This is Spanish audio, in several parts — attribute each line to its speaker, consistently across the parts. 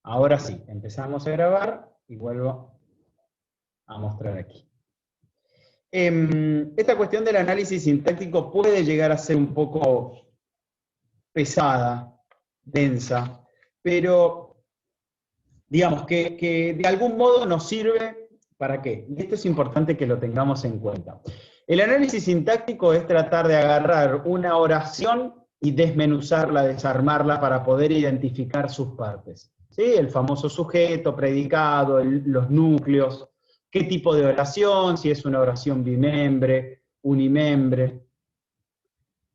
Speaker 1: Ahora sí, empezamos a grabar y vuelvo a mostrar aquí. Esta cuestión del análisis sintáctico puede llegar a ser un poco pesada, densa, pero digamos que de algún modo nos sirve. ¿Para qué? Y esto es importante que lo tengamos en cuenta. El análisis sintáctico es tratar de agarrar una oración y desmenuzarla, desarmarla para poder identificar sus partes. ¿Sí? El famoso sujeto, predicado, los núcleos, qué tipo de oración, si es una oración bimembre, unimembre.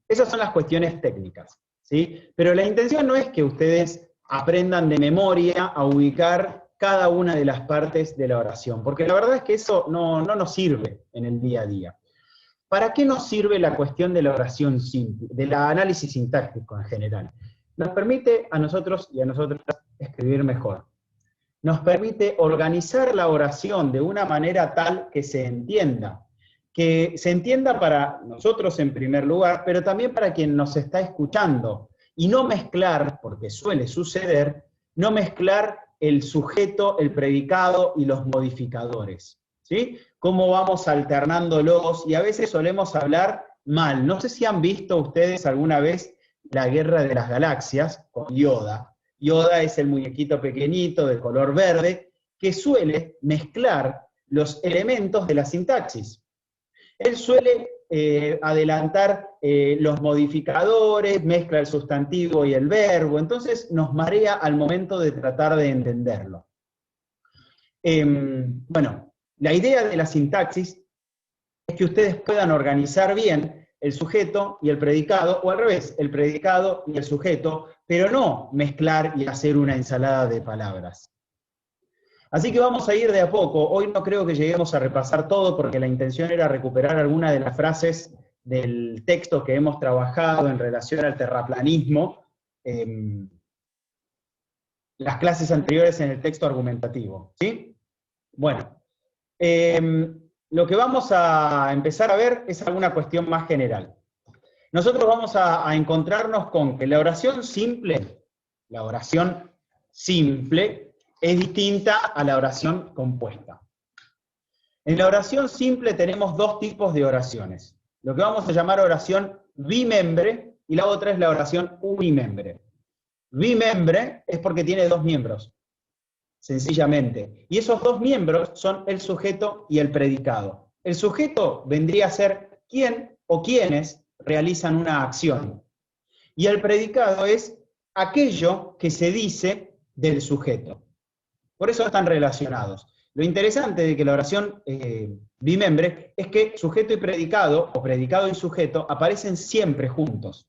Speaker 1: Esas son las cuestiones técnicas, ¿sí? Pero la intención no es que ustedes aprendan de memoria a ubicar cada una de las partes de la oración, porque la verdad es que eso no nos sirve en el día a día. ¿Para qué nos sirve la cuestión de la oración simple, del análisis sintáctico en general? Nos permite a nosotros y a nosotras escribir mejor. Nos permite organizar la oración de una manera tal que se entienda para nosotros en primer lugar, pero también para quien nos está escuchando, y no mezclar, porque suele suceder, no mezclar el sujeto, el predicado y los modificadores, ¿sí? Cómo vamos alternándolos, y a veces solemos hablar mal. No sé si han visto ustedes alguna vez La Guerra de las Galaxias con Yoda. Yoda es el muñequito pequeñito de color verde que suele mezclar los elementos de la sintaxis. Él suele adelantar los modificadores, mezcla el sustantivo y el verbo, entonces nos marea al momento de tratar de entenderlo. Bueno, la idea de la sintaxis es que ustedes puedan organizar bien el sujeto y el predicado, o al revés, el predicado y el sujeto, pero no mezclar y hacer una ensalada de palabras. Así que vamos a ir de a poco. Hoy no creo que lleguemos a repasar todo porque la intención era recuperar algunas de las frases del texto que hemos trabajado en relación al terraplanismo, las clases anteriores en el texto argumentativo, ¿sí? Bueno, lo que vamos a empezar a ver es alguna cuestión más general. Nosotros vamos a encontrarnos con que la oración simple es distinta a la oración compuesta. En la oración simple tenemos dos tipos de oraciones. Lo que vamos a llamar oración bimembre y la otra es la oración unimembre. Bimembre es porque tiene dos miembros, sencillamente. Y esos dos miembros son el sujeto y el predicado. El sujeto vendría a ser quién o quiénes realizan una acción. Y el predicado es aquello que se dice del sujeto. Por eso están relacionados. Lo interesante de que la oración bimembre es que sujeto y predicado, o predicado y sujeto, aparecen siempre juntos.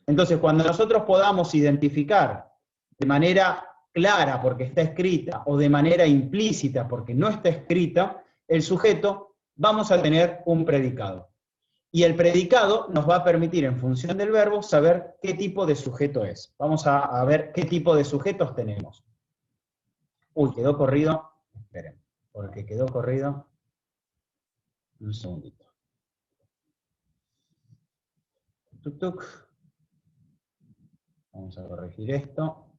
Speaker 1: Entonces, cuando nosotros podamos identificar de manera clara porque está escrita, o de manera implícita porque no está escrita, el sujeto, vamos a tener un predicado. Y el predicado nos va a permitir, en función del verbo, saber qué tipo de sujeto es. Vamos a ver qué tipo de sujetos tenemos. Uy, quedó corrido. Esperen, porque quedó corrido. Un segundito. Tuk, tuk. Vamos a corregir esto.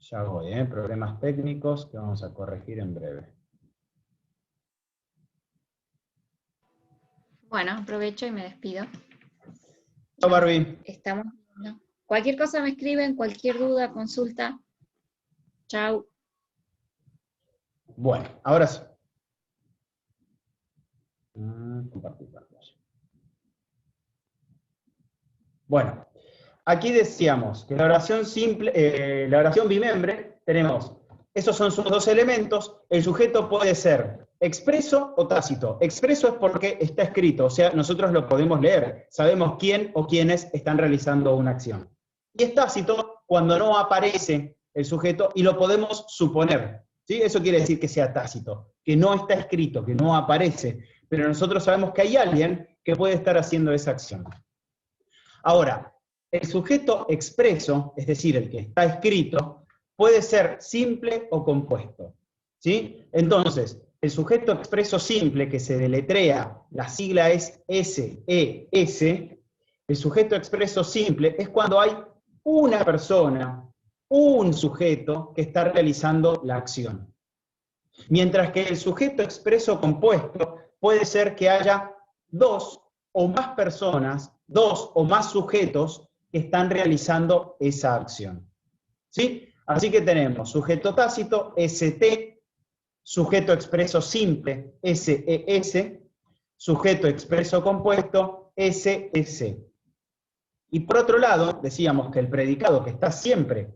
Speaker 1: Ya voy, problemas técnicos que vamos a corregir en breve.
Speaker 2: Bueno, aprovecho y me despido.
Speaker 1: Chao, Barbie.
Speaker 2: Estamos viendo. Cualquier cosa me escriben, cualquier duda, consulta. Chau.
Speaker 1: Bueno, ahora sí. Compartir pantalla. Bueno, aquí decíamos que la oración simple, la oración bimembre, tenemos, esos son sus dos elementos, el sujeto puede ser expreso o tácito. Expreso es porque está escrito, o sea, nosotros lo podemos leer, sabemos quién o quiénes están realizando una acción. Y es tácito cuando no aparece el sujeto y lo podemos suponer, ¿sí? Eso quiere decir que sea tácito, que no está escrito, que no aparece, pero nosotros sabemos que hay alguien que puede estar haciendo esa acción. Ahora, el sujeto expreso, es decir, el que está escrito, puede ser simple o compuesto, ¿sí? Entonces, el sujeto expreso simple, que se deletrea, la sigla es SES, el sujeto expreso simple es cuando hay una persona, un sujeto que está realizando la acción. Mientras que el sujeto expreso compuesto puede ser que haya dos o más personas, dos o más sujetos que están realizando esa acción. ¿Sí? Así que tenemos sujeto tácito, ST, sujeto expreso simple, SES, sujeto expreso compuesto, SS. Y por otro lado, decíamos que el predicado, que está siempre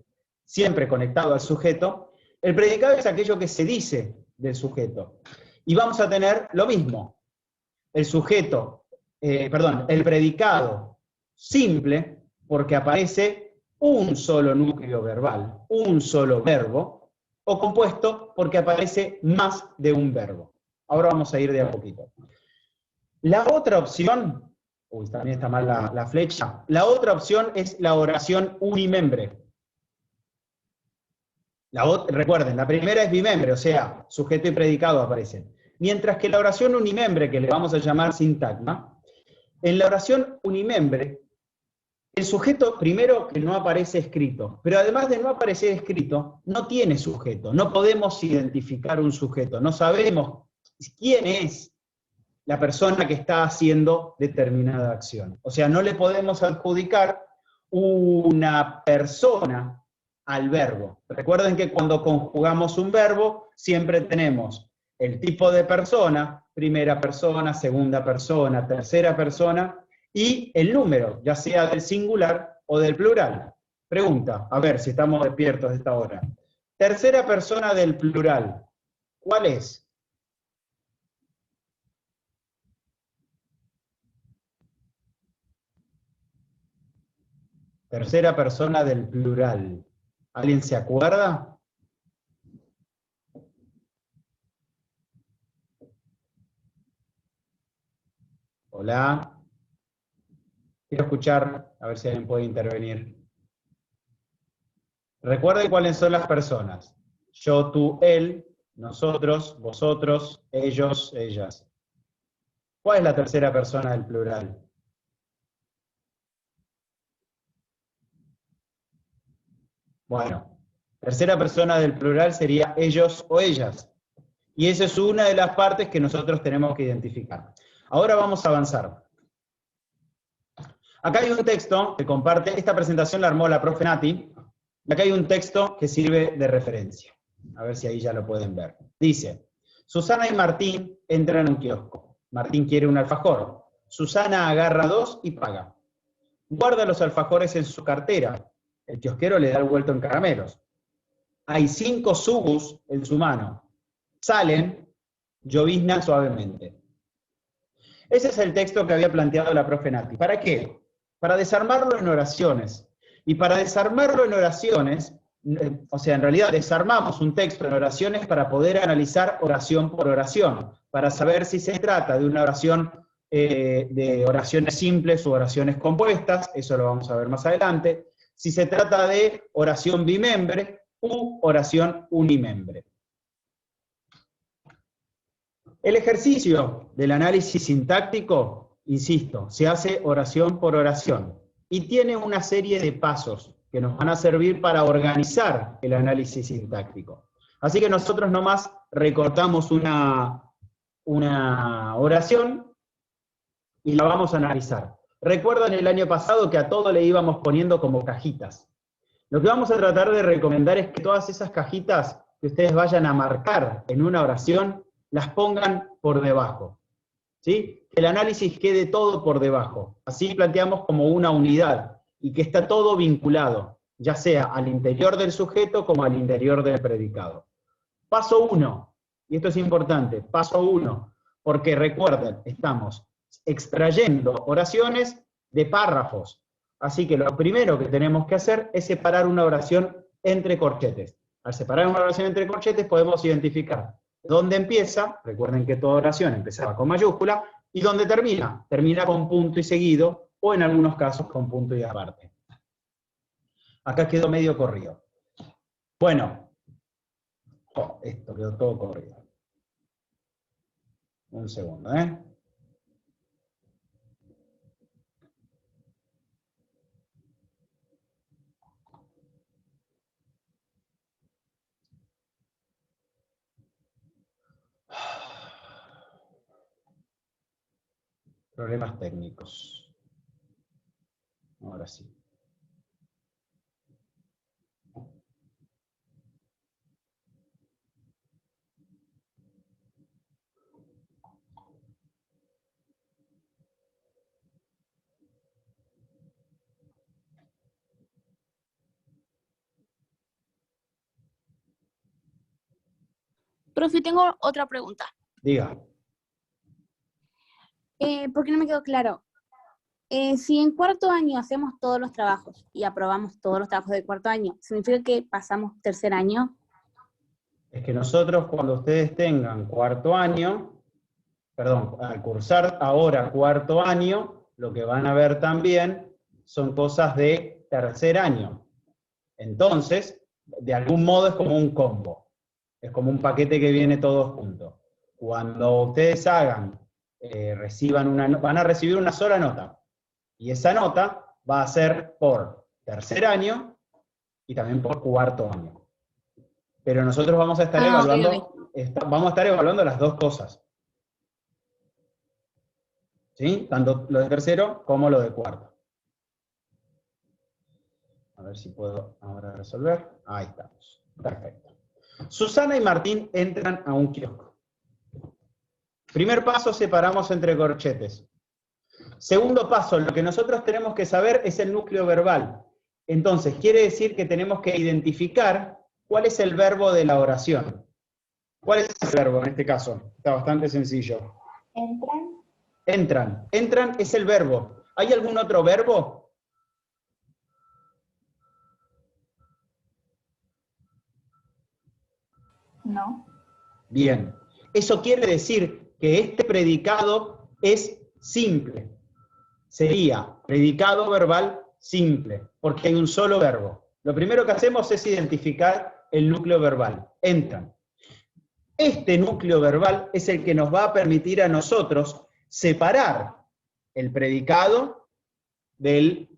Speaker 1: conectado al sujeto, el predicado es aquello que se dice del sujeto. Y vamos a tener lo mismo. El predicado simple, porque aparece un solo núcleo verbal, un solo verbo, o compuesto porque aparece más de un verbo. Ahora vamos a ir de a poquito. La otra opción, también está mal la flecha, la otra opción es la oración unimembre. Recuerden, la primera es bimembre, o sea, sujeto y predicado aparecen. Mientras que la oración unimembre, que le vamos a llamar sintagma, en la oración unimembre, el sujeto primero que no aparece escrito, pero además de no aparecer escrito, no tiene sujeto, no podemos identificar un sujeto, no sabemos quién es la persona que está haciendo determinada acción. O sea, no le podemos adjudicar una persona al verbo. Recuerden que cuando conjugamos un verbo, siempre tenemos el tipo de persona, primera persona, segunda persona, tercera persona, y el número, ya sea del singular o del plural. Pregunta, a ver si estamos despiertos de esta hora. Tercera persona del plural, ¿cuál es? Tercera persona del plural. ¿Alguien se acuerda? Hola. Quiero escuchar, a ver si alguien puede intervenir. Recuerden cuáles son las personas. Yo, tú, él, nosotros, vosotros, ellos, ellas. ¿Cuál es la tercera persona del plural? Bueno, tercera persona del plural sería ellos o ellas. Y esa es una de las partes que nosotros tenemos que identificar. Ahora vamos a avanzar. Acá hay un texto que comparte, esta presentación la armó la profe Nati, y acá hay un texto que sirve de referencia. A ver si ahí ya lo pueden ver. Dice, Susana y Martín entran a un kiosco. Martín quiere un alfajor. Susana agarra 2 y paga. Guarda los alfajores en su cartera. El kiosquero le da el vuelto en caramelos. Hay 5 subus en su mano. Salen, llovizna suavemente. Ese es el texto que había planteado la profe Nati. ¿Para qué? Para desarmarlo en oraciones. Y para desarmarlo en oraciones, o sea, en realidad desarmamos un texto en oraciones para poder analizar oración por oración, para saber si se trata de una oración de oraciones simples o oraciones compuestas, eso lo vamos a ver más adelante, si se trata de oración bimembre u oración unimembre. El ejercicio del análisis sintáctico, insisto, se hace oración por oración y tiene una serie de pasos que nos van a servir para organizar el análisis sintáctico. Así que nosotros nomás recortamos una oración y la vamos a analizar. Recuerdan el año pasado que a todo le íbamos poniendo como cajitas. Lo que vamos a tratar de recomendar es que todas esas cajitas que ustedes vayan a marcar en una oración, las pongan por debajo, ¿sí? Que el análisis quede todo por debajo. Así planteamos como una unidad y que está todo vinculado, ya sea al interior del sujeto como al interior del predicado. Paso 1, y esto es importante, paso 1, porque recuerden, estamos extrayendo oraciones de párrafos. Así que lo primero que tenemos que hacer es separar una oración entre corchetes. Al separar una oración entre corchetes podemos identificar dónde empieza, recuerden que toda oración empezaba con mayúscula, y dónde termina. Termina con punto y seguido, o en algunos casos con punto y aparte. Acá quedó medio corrido. Bueno, esto quedó todo corrido. Un segundo, ¿eh? Problemas técnicos. Ahora sí.
Speaker 3: Profe, tengo otra pregunta.
Speaker 1: Diga.
Speaker 3: Porque no me quedó claro. Si en cuarto año hacemos todos los trabajos y aprobamos todos los trabajos de cuarto año, ¿significa que pasamos tercer año?
Speaker 1: Es que nosotros, cuando ustedes tengan cuarto año, perdón, al cursar ahora cuarto año, lo que van a ver también son cosas de tercer año. Entonces, de algún modo es como un combo. Es como un paquete que viene todo junto. Cuando ustedes hagan, van a recibir una sola nota. Y esa nota va a ser por tercer año y también por cuarto año. Pero nosotros vamos a estar evaluando, vamos a estar evaluando las dos cosas. ¿Sí? Tanto lo de tercero como lo de cuarto. A ver si puedo ahora resolver. Ahí estamos. Perfecto. Susana y Martín entran a un kiosco. Primer paso, separamos entre corchetes. Segundo paso, lo que nosotros tenemos que saber es el núcleo verbal. Entonces, quiere decir que tenemos que identificar cuál es el verbo de la oración. ¿Cuál es el verbo en este caso? Está bastante sencillo.
Speaker 4: Entran.
Speaker 1: Entran. Entran es el verbo. ¿Hay algún otro verbo?
Speaker 4: No.
Speaker 1: Bien. Eso quiere decir que este predicado es simple. Sería predicado verbal simple, porque hay un solo verbo. Lo primero que hacemos es identificar el núcleo verbal. Entran. Este núcleo verbal es el que nos va a permitir a nosotros separar el predicado del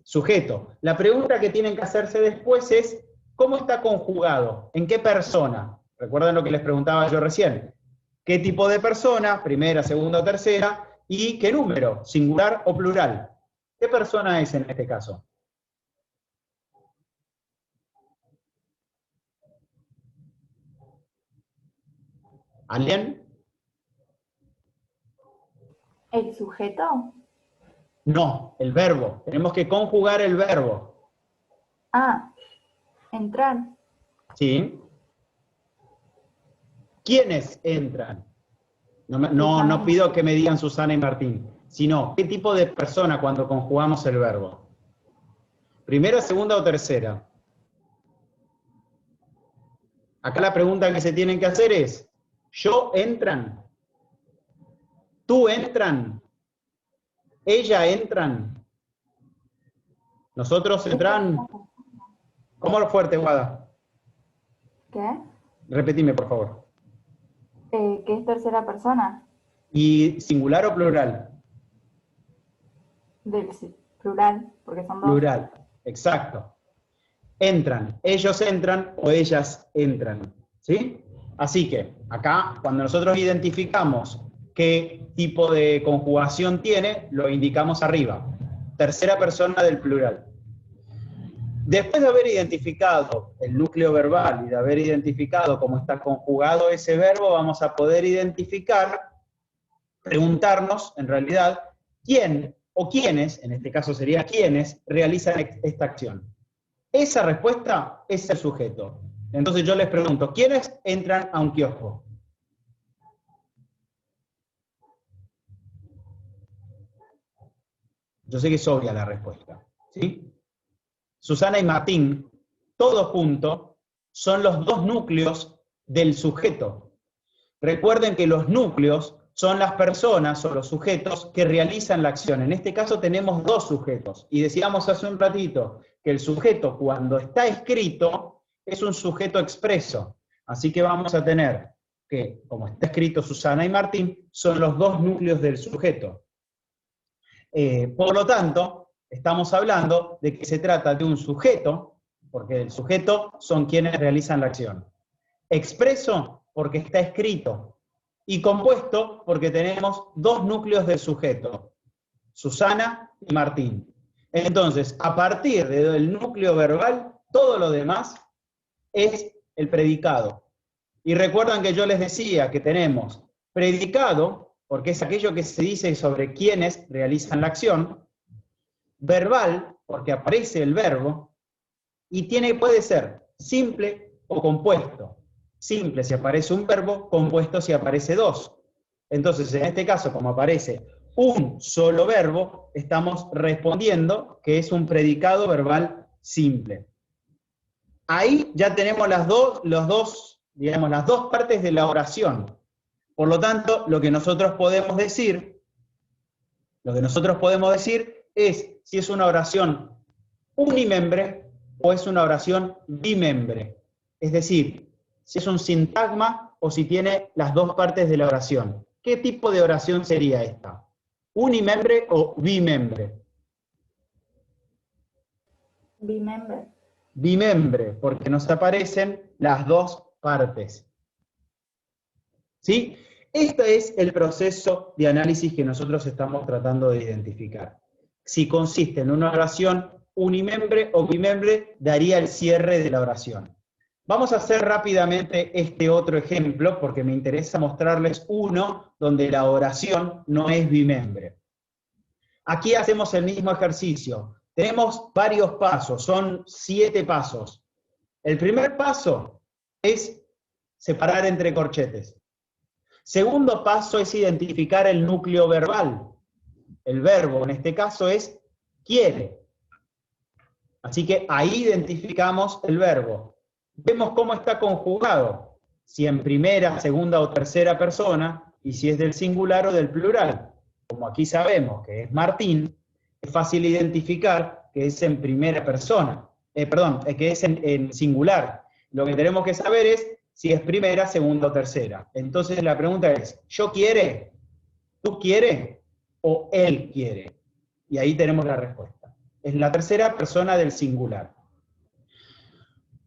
Speaker 1: sujeto. La pregunta que tienen que hacerse después es, ¿cómo está conjugado? ¿En qué persona? ¿Recuerdan lo que les preguntaba yo recién? ¿Qué tipo de persona? Primera, segunda o tercera. ¿Y qué número? ¿Singular o plural? ¿Qué persona es en este caso? ¿Alguien?
Speaker 4: ¿El sujeto?
Speaker 1: No, el verbo. Tenemos que conjugar el verbo.
Speaker 4: Ah, entrar.
Speaker 1: ¿Sí? ¿Quiénes entran? No pido que me digan Susana y Martín, sino qué tipo de persona cuando conjugamos el verbo. ¿Primera, segunda o tercera? Acá la pregunta que se tienen que hacer es, ¿yo entran? ¿Tú entran? ¿Ella entran? ¿Nosotros entran? ¿Cómo lo fuerte, Guada?
Speaker 4: ¿Qué?
Speaker 1: Repetime, por favor.
Speaker 4: ¿Qué es tercera persona?
Speaker 1: ¿Y singular o plural?
Speaker 4: Plural, porque son dos.
Speaker 1: Plural, exacto. Entran, ellos entran o ellas entran, ¿sí? Así que, acá, cuando nosotros identificamos qué tipo de conjugación tiene, lo indicamos arriba. Tercera persona del plural. Después de haber identificado el núcleo verbal y de haber identificado cómo está conjugado ese verbo, vamos a poder identificar, preguntarnos, en realidad, quién o quiénes, en este caso sería quiénes, realizan esta acción. Esa respuesta es el sujeto. Entonces yo les pregunto, ¿quiénes entran a un kiosco? Yo sé que es obvia la respuesta, ¿sí? Susana y Martín, todos juntos, son los dos núcleos del sujeto. Recuerden que los núcleos son las personas o los sujetos que realizan la acción. En este caso tenemos dos sujetos. Y decíamos hace un ratito que el sujeto, cuando está escrito, es un sujeto expreso. Así que vamos a tener que, como está escrito Susana y Martín, son los dos núcleos del sujeto. Por lo tanto, estamos hablando de que se trata de un sujeto, porque el sujeto son quienes realizan la acción. Expreso, porque está escrito. Y compuesto, porque tenemos dos núcleos del sujeto, Susana y Martín. Entonces, a partir del núcleo verbal, todo lo demás es el predicado. Y recuerdan que yo les decía que tenemos predicado, porque es aquello que se dice sobre quienes realizan la acción, verbal, porque aparece el verbo, y puede ser simple o compuesto. Simple si aparece un verbo, compuesto si aparece dos. Entonces, en este caso, como aparece un solo verbo, estamos respondiendo que es un predicado verbal simple. Ahí ya tenemos las dos partes de la oración. Por lo tanto, lo que nosotros podemos decir es si es una oración unimembre o es una oración bimembre. Es decir, si es un sintagma o si tiene las dos partes de la oración. ¿Qué tipo de oración sería esta? ¿Unimembre o bimembre?
Speaker 4: Bimembre.
Speaker 1: Bimembre, porque nos aparecen las dos partes. ¿Sí? Este es el proceso de análisis que nosotros estamos tratando de identificar. Si consiste en una oración unimembre o bimembre, daría el cierre de la oración. Vamos a hacer rápidamente este otro ejemplo, porque me interesa mostrarles uno donde la oración no es bimembre. Aquí hacemos el mismo ejercicio. Tenemos varios pasos, son 7 pasos. El primer paso es separar entre corchetes. Segundo paso es identificar el núcleo verbal. El verbo en este caso es quiere. Así que ahí identificamos el verbo. Vemos cómo está conjugado, si en primera, segunda o tercera persona, y si es del singular o del plural. Como aquí sabemos que es Martín, es fácil identificar que es en primera persona, que es en singular. Lo que tenemos que saber es si es primera, segunda o tercera. Entonces la pregunta es, ¿yo quiere? ¿Tú quieres? ¿O él quiere? Y ahí tenemos la respuesta. Es la tercera persona del singular.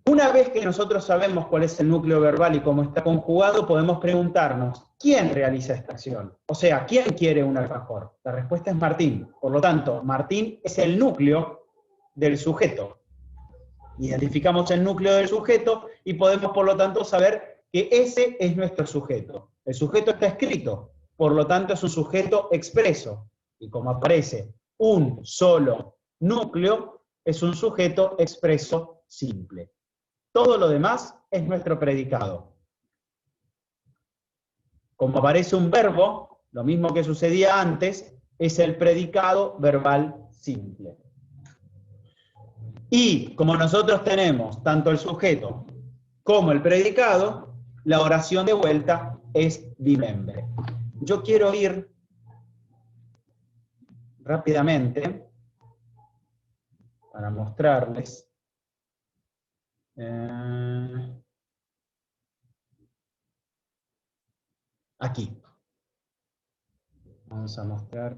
Speaker 1: Una vez que nosotros sabemos cuál es el núcleo verbal y cómo está conjugado, podemos preguntarnos, ¿quién realiza esta acción? O sea, ¿quién quiere un alfajor? La respuesta es Martín. Por lo tanto, Martín es el núcleo del sujeto. Identificamos el núcleo del sujeto y podemos, por lo tanto, saber que ese es nuestro sujeto. El sujeto está escrito, por lo tanto es un sujeto expreso. Y como aparece un solo núcleo, es un sujeto expreso simple. Todo lo demás es nuestro predicado. Como aparece un verbo, lo mismo que sucedía antes, es el predicado verbal simple. Y como nosotros tenemos tanto el sujeto como el predicado, la oración de vuelta es bimembre. Yo quiero ir rápidamente para mostrarles. Aquí. Vamos a mostrar.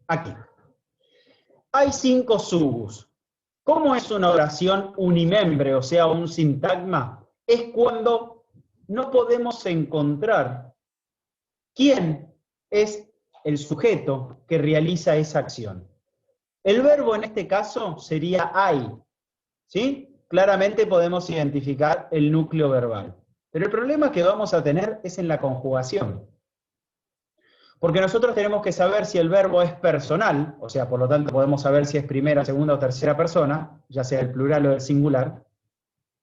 Speaker 1: Aquí. Hay 5 subus. ¿Cómo es una oración unimembre, o sea, un sintagma? Es cuando no podemos encontrar quién es el sujeto que realiza esa acción. El verbo en este caso sería hay, ¿sí? Claramente podemos identificar el núcleo verbal. Pero el problema que vamos a tener es en la conjugación. Porque nosotros tenemos que saber si el verbo es personal, o sea, por lo tanto podemos saber si es primera, segunda o tercera persona, ya sea el plural o el singular,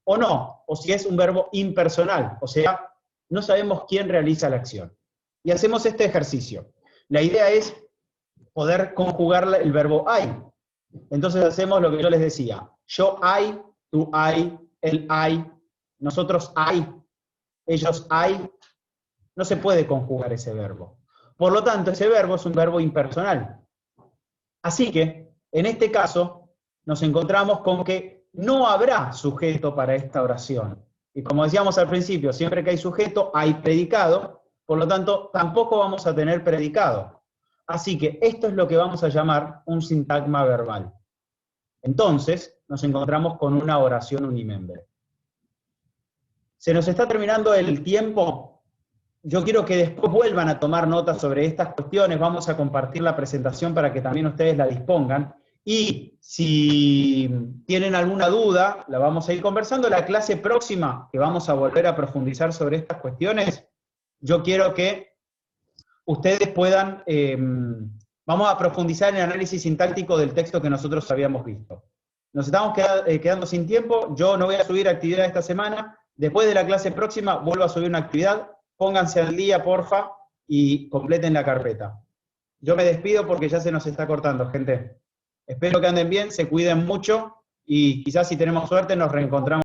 Speaker 1: o no, o si es un verbo impersonal, o sea, no sabemos quién realiza la acción. Y hacemos este ejercicio. La idea es poder conjugar el verbo hay. Entonces hacemos lo que yo les decía. Yo hay, tú hay, él hay, nosotros hay, ellos hay. No se puede conjugar ese verbo. Por lo tanto, ese verbo es un verbo impersonal. Así que, en este caso, nos encontramos con que no habrá sujeto para esta oración. Y como decíamos al principio, siempre que hay sujeto, hay predicado, por lo tanto, tampoco vamos a tener predicado. Así que esto es lo que vamos a llamar un sintagma verbal. Entonces, nos encontramos con una oración unimembre. Se nos está terminando el tiempo. Yo quiero que después vuelvan a tomar notas sobre estas cuestiones. Vamos a compartir la presentación para que también ustedes la dispongan. Y si tienen alguna duda, la vamos a ir conversando. La clase próxima, que vamos a volver a profundizar sobre estas cuestiones, yo quiero que ustedes puedan, vamos a profundizar en el análisis sintáctico del texto que nosotros habíamos visto. Nos estamos quedando sin tiempo. Yo no voy a subir actividad esta semana. Después de la clase próxima vuelvo a subir una actividad. Pónganse al día, porfa, y completen la carpeta. Yo me despido porque ya se nos está cortando, gente. Espero que anden bien, se cuiden mucho, y quizás si tenemos suerte nos reencontramos.